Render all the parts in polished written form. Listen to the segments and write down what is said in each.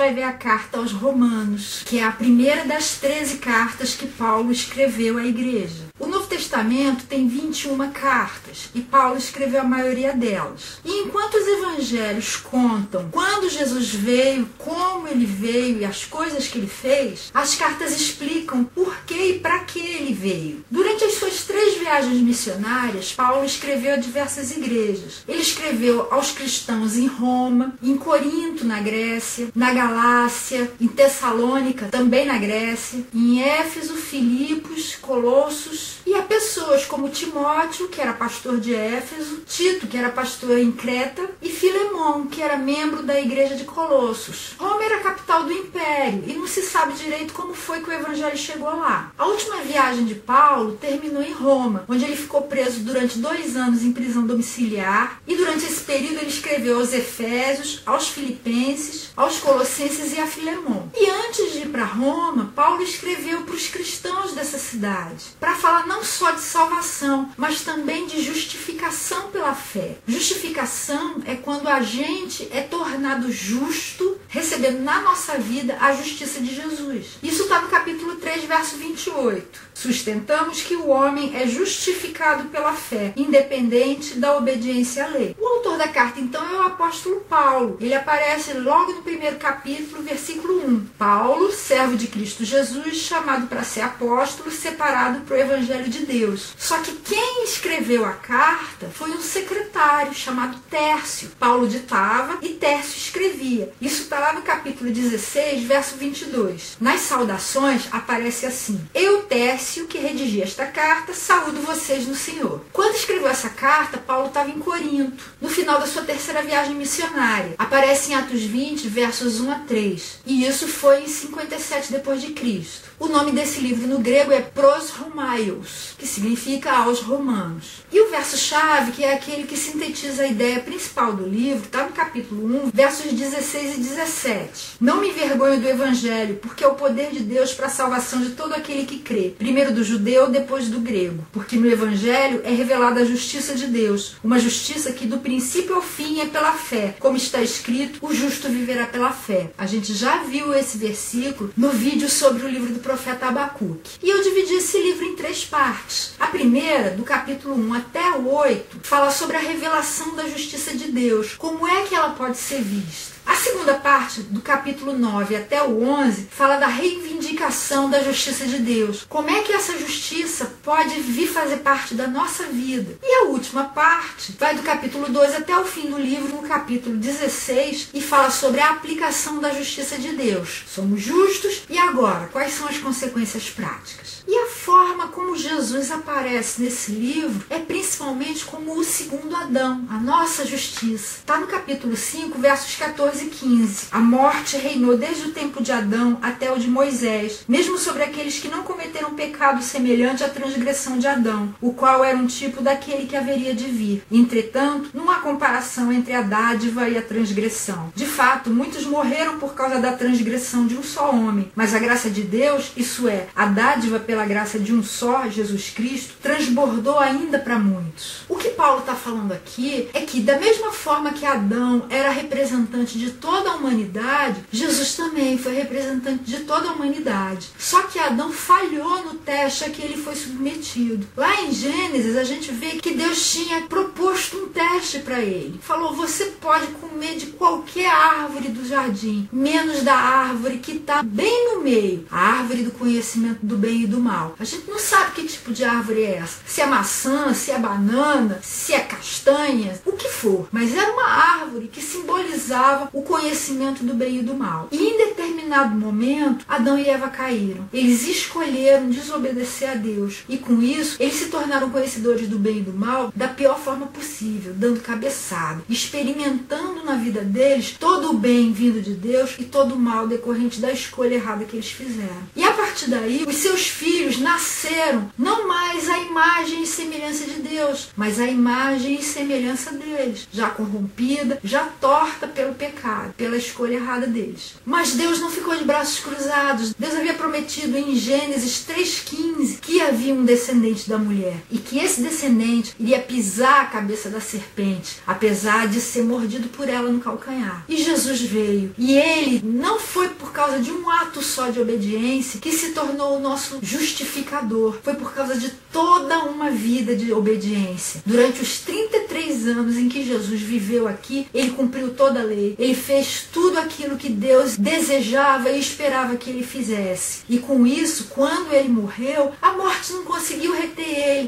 vai ver a carta aos Romanos, que é a primeira das 13 cartas que Paulo escreveu à igreja. O Novo Testamento tem 21 cartas e Paulo escreveu a maioria delas. E enquanto os evangelhos contam quando Jesus veio, como ele veio e as coisas que ele fez, as cartas explicam por que e para que ele veio. Durante as suas 3 viagens missionárias, Paulo escreveu a diversas igrejas. Ele escreveu aos cristãos em Roma, em Corinto, na Grécia, na Galácia, em Tessalônica, também na Grécia, em Éfeso, Filipos, Colossos, e a pessoas como Timóteo, que era pastor de Éfeso, Tito, que era pastor em Creta, e Filemon, que era membro da igreja de Colossos. Roma era a capital do império e não se sabe direito como foi que o evangelho chegou lá. A última viagem de Paulo terminou em Roma, onde ele ficou preso durante 2 anos em prisão domiciliar, e durante esse período ele escreveu aos Efésios, aos Filipenses, aos Colossenses e a Filemon. E antes de ir para Roma, Paulo escreveu para os cristãos dessa cidade, para falar não só de salvação, mas também de justificação pela fé. Justificação é quando a gente é tornado justo, recebendo na nossa vida a justiça de Jesus. Isso está no capítulo 3, verso 28. Sustentamos que o homem é justificado pela fé, independente da obediência à lei. O autor da carta, então, é o apóstolo Paulo. Ele aparece logo no primeiro capítulo, versículo 1. Paulo, servo de Cristo Jesus, chamado para ser apóstolo, separado para o evangelho de Deus. Só que quem escreveu a carta foi um secretário chamado Tércio. Paulo ditava e Tércio escrevia. Isso está lá no capítulo 16, verso 22. Nas saudações aparece assim: Eu, Tércio, que redigi esta carta, saúdo vocês no Senhor. Quando escreveu essa carta, Paulo estava em Corinto, no final da sua 3ª viagem missionária. Aparece em Atos 20, versos 1 a 3. E isso foi em 57 depois de Cristo. O nome desse livro no grego é Pros Romaios, que significa aos romanos. E o verso-chave, que é aquele que sintetiza a ideia principal do livro, está no capítulo 1, versos 16 e 17. Não me envergonho do evangelho, porque é o poder de Deus para a salvação de todo aquele que crê, primeiro do judeu, depois do grego. Porque no evangelho é revelada a justiça de Deus, uma justiça que do princípio ao fim é pela fé. Como está escrito, o justo viverá pela fé. A gente já viu esse versículo no vídeo sobre o livro do profeta Abacuque. E eu dividi esse livro em 3 partes. A primeira, do capítulo 1 até o 8, fala sobre a revelação da justiça de Deus. Como é que ela pode ser vista? A segunda parte, do capítulo 9 até o 11, fala da reivindicação da justiça de Deus. Como é que essa justiça pode vir fazer parte da nossa vida? E a última parte vai do capítulo 12 até o fim do livro, no capítulo 16, e fala sobre a aplicação da justiça de Deus. Somos justos, e agora? Quais são as consequências práticas? E a forma como Jesus aparece nesse livro é principalmente como o segundo Adão, a nossa justiça. Está no capítulo 5, versos 14 e 15. A morte reinou desde o tempo de Adão até o de Moisés, mesmo sobre aqueles que não cometeram pecado semelhante à transgressão de Adão, o qual era um tipo daquele que haveria de vir. Entretanto, não há comparação entre a dádiva e a transgressão. De fato, muitos morreram por causa da transgressão de um só homem, mas a graça de Deus, isso é, a dádiva pela graça de um só, Jesus Cristo, transbordou ainda para muitos. O que Paulo está falando aqui é que, da mesma forma que Adão era representante de toda a humanidade, Jesus também foi representante de toda a humanidade. Só que Adão falhou no teste a que ele foi submetido. Lá em Gênesis, a gente vê que Deus tinha proposto um teste para ele. Falou: você pode comer de qualquer árvore do jardim, menos da árvore que está bem no meio, a árvore do conhecimento do bem e do mal. A gente não sabe que tipo de árvore é essa. Se é maçã, se é banana, se é castanha, o que for. Mas era uma árvore que simbolizava o conhecimento do bem e do mal. E em determinado momento, Adão e Eva caíram. Eles escolheram desobedecer a Deus. E com isso, eles se tornaram conhecedores do bem e do mal da pior forma possível, dando cabeçada, experimentando na vida deles todo o bem vindo de Deus e todo o mal decorrente da escolha errada que eles fizeram. E a partir daí, os seus filhos nasceram não mais à imagem e semelhança de Deus, mas à imagem e semelhança deles, já corrompida, já torta pelo pecado, pela escolha errada deles. Mas Deus não ficou de braços cruzados. Deus havia prometido em Gênesis 3,15 que havia um descendente da mulher e que esse descendente iria pisar a cabeça da serpente, apesar de ser mordido por ela no calcanhar. E Jesus veio, e ele não foi por causa de um ato só de obediência que se tornou o nosso justificador, foi por causa de toda uma vida de obediência. Durante os 33 anos em que Jesus viveu aqui, ele cumpriu toda a lei, ele fez tudo aquilo que Deus desejava e esperava que ele fizesse. E com isso, quando ele morreu, a morte não conseguiu reter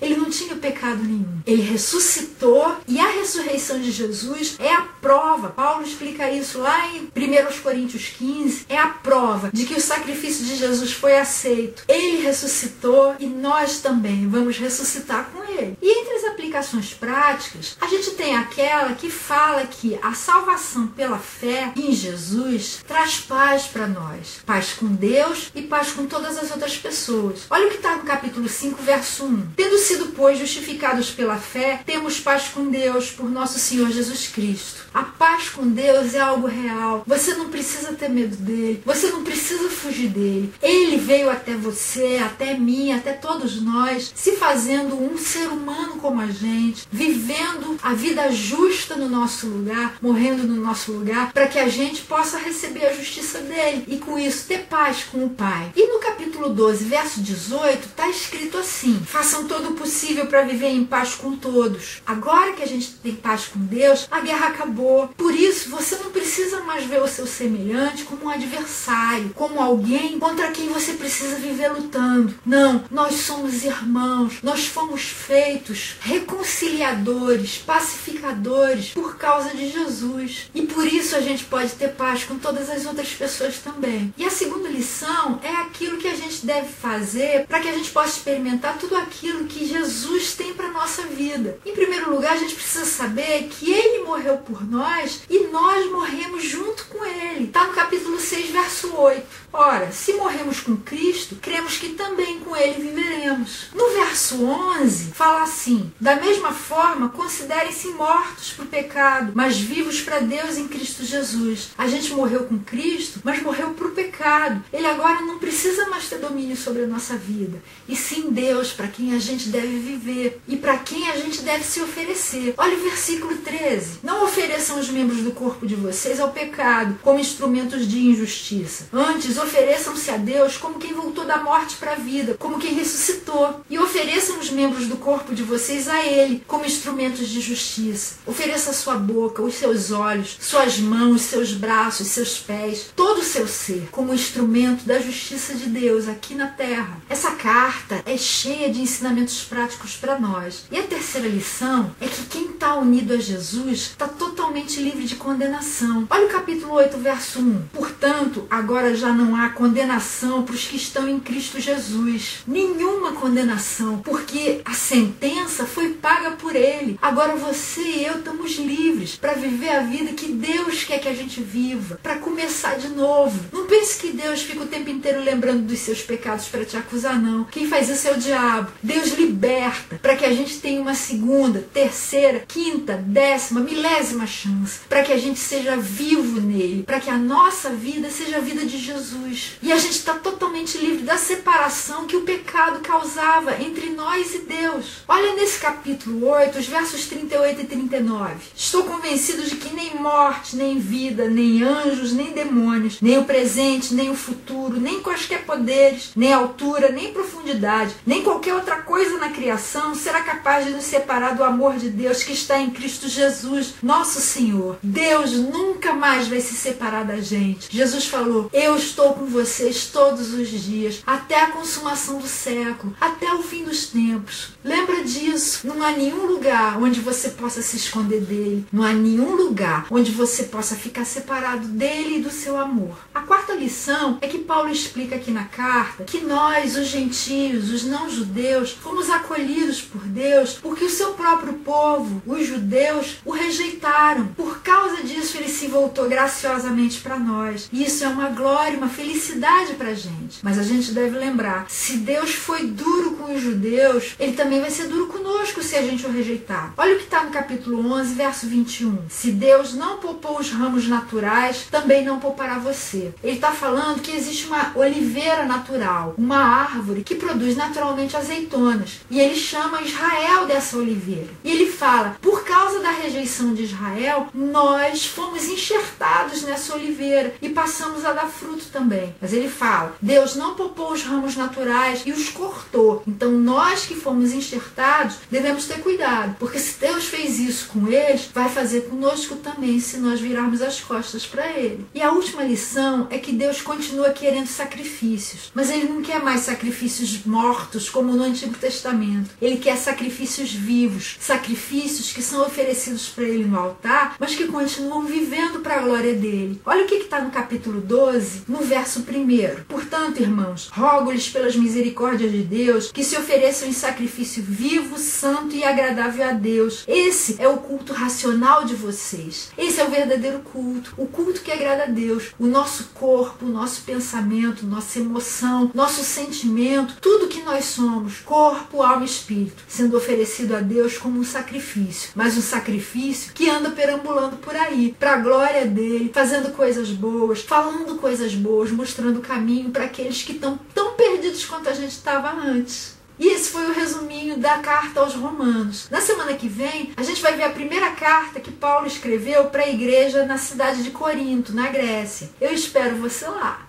ele não tinha pecado nenhum. Ele ressuscitou, e a ressurreição de Jesus é a prova. Paulo explica isso lá em 1 Coríntios 15, é a prova de que o sacrifício de Jesus foi aceito. Ele ressuscitou e nós também vamos ressuscitar com ele. E entre as aplicações práticas, a gente tem aquela que fala que a salvação pela fé em Jesus traz paz para nós. Paz com Deus e paz com todas as outras pessoas. Olha o que está no capítulo 5, verso 1. Tendo sido, pois, justificados pela fé, temos paz com Deus por nosso Senhor Jesus Cristo. A paz com Deus é algo real. Você não precisa ter medo dele. Você não precisa fugir dele. Ele veio até você, até mim, até todos nós, se fazendo um ser humano como a gente, vivendo a vida justa no nosso lugar, morrendo no nosso lugar, para que a gente possa receber a justiça dele e com isso ter paz com o Pai. E no capítulo 12, verso 18, está escrito assim: façam todo o possível para viver em paz com todos. Agora que a gente tem paz com Deus, a guerra acabou. Por isso, você não precisa mais ver o seu semelhante como um adversário, como alguém contra quem você precisa viver lutando. Não, nós somos irmãos, nós fomos feitos reconciliadores, pacificadores por causa de Jesus. E por isso a gente pode ter paz com todas as outras pessoas também. E a segunda lição é aquilo que a gente deve fazer para que a gente possa experimentar tudo aquilo que Jesus tem para a nossa vida. Em primeiro lugar, a gente precisa saber que ele morreu por nós e nós morremos junto com ele. Está no capítulo 6, verso 8. Ora, se morremos com Cristo, cremos que também com ele viveremos. No verso 11, fala assim: da mesma forma, considerem-se mortos para o pecado, mas vivos para Deus em Cristo Jesus. A gente morreu com Cristo, mas morreu para o pecado. Ele agora não precisa mais ter domínio sobre a nossa vida, e sim Deus, para quem a gente deve viver e para quem a gente deve se oferecer. Olha o versículo 13. Não ofereçam os membros do corpo de vocês ao pecado como instrumentos de injustiça. Antes, ofereçam-se a Deus como quem voltou da morte para a vida, como quem ressuscitou. E ofereçam os membros do corpo de vocês a Ele como instrumentos de justiça. Ofereça a sua boca, os seus olhos, suas mãos, seus braços, seus pés, todo o seu ser como instrumento da justiça de Deus aqui na terra. Essa carta é cheia de ensinamentos práticos para nós. E a terceira lição é que quem está unido a Jesus está totalmente livre de condenação. Olha o capítulo 8, verso 1. Portanto, agora já não há condenação para os que estão em Cristo Jesus. Nenhuma condenação, porque a sentença foi paga por ele. Agora você e eu estamos livres para viver a vida que Deus quer que a gente viva, para começar de novo. Não pense que Deus fica o tempo inteiro lembrando dos seus pecados para te acusar, não. Quem faz isso é o diabo. Deus liberta para que a gente tenha uma segunda, terceira, quinta, décima, milésima chance, para que a gente seja vivo nele, para que a nossa vida seja a vida de Jesus. E a gente está totalmente livre da separação que o pecado causava entre nós e Deus. Olha nesse capítulo 8, os versos 38 e 39. Estou convencido de que nem morte, nem vida, nem anjos, nem demônios, nem o presente, nem o futuro, nem quaisquer poderes, nem altura, nem profundidade, nem qualquer outra coisa na criação será capaz de nos separar do amor de Deus que está em Cristo Jesus, nosso Senhor. Deus nunca mais vai se separar da gente. Jesus falou: eu estou com vocês todos os dias, até a consumação do século, até o fim dos tempos. Lembra disso. Não há nenhum lugar onde você possa se esconder dele. Não há nenhum lugar onde você possa ficar separado dele e do seu amor. A quarta lição é que Paulo explica aqui na carta que nós, os gentios, os não-judeus, fomos acolhidos por Deus porque o seu próprio povo, os judeus, o rejeitaram. Por causa disso, ele se voltou graciosamente para nós. E isso é uma glória, uma felicidade para a gente. Mas a gente deve lembrar, se Deus foi duro com os judeus, ele também vai ser duro conosco se a gente o rejeitar. Olha o que está no capítulo 11, verso 21. Se Deus não poupou os ramos naturais, também não poupará você. Ele está falando que existe uma oliveira natural, uma árvore que produz produz naturalmente azeitonas. E ele chama Israel dessa oliveira. E ele fala, por causa da rejeição de Israel, nós fomos enxertados nessa oliveira e passamos a dar fruto também. Mas ele fala, Deus não poupou os ramos naturais e os cortou. Então nós que fomos enxertados devemos ter cuidado, porque se Deus fez isso com eles, vai fazer conosco também se nós virarmos as costas para ele. E a última lição é que Deus continua querendo sacrifícios, mas ele não quer mais sacrifícios mortos como no Antigo Testamento. Ele quer sacrifícios vivos, sacrifícios que são oferecidos para ele no altar, mas que continuam vivendo para a glória dele. Olha o que está no capítulo 12, no verso 1. Portanto, irmãos, rogo-lhes pelas misericórdias de Deus que se ofereçam em sacrifício vivo, santo e agradável a Deus. Esse é o culto racional de vocês. Esse é o verdadeiro culto, o culto que agrada a Deus. O nosso corpo, o nosso pensamento, nossa emoção, nosso sentimento, tudo que nós somos, corpo, alma e espírito, sendo oferecido a Deus como um sacrifício, mas um sacrifício que anda perambulando por aí, para a glória dele, fazendo coisas boas, falando coisas boas, mostrando o caminho para aqueles que estão tão perdidos quanto a gente estava antes. E esse foi o resuminho da carta aos Romanos. Na semana que vem, a gente vai ver a primeira carta que Paulo escreveu para a igreja na cidade de Corinto, na Grécia. Eu espero você lá.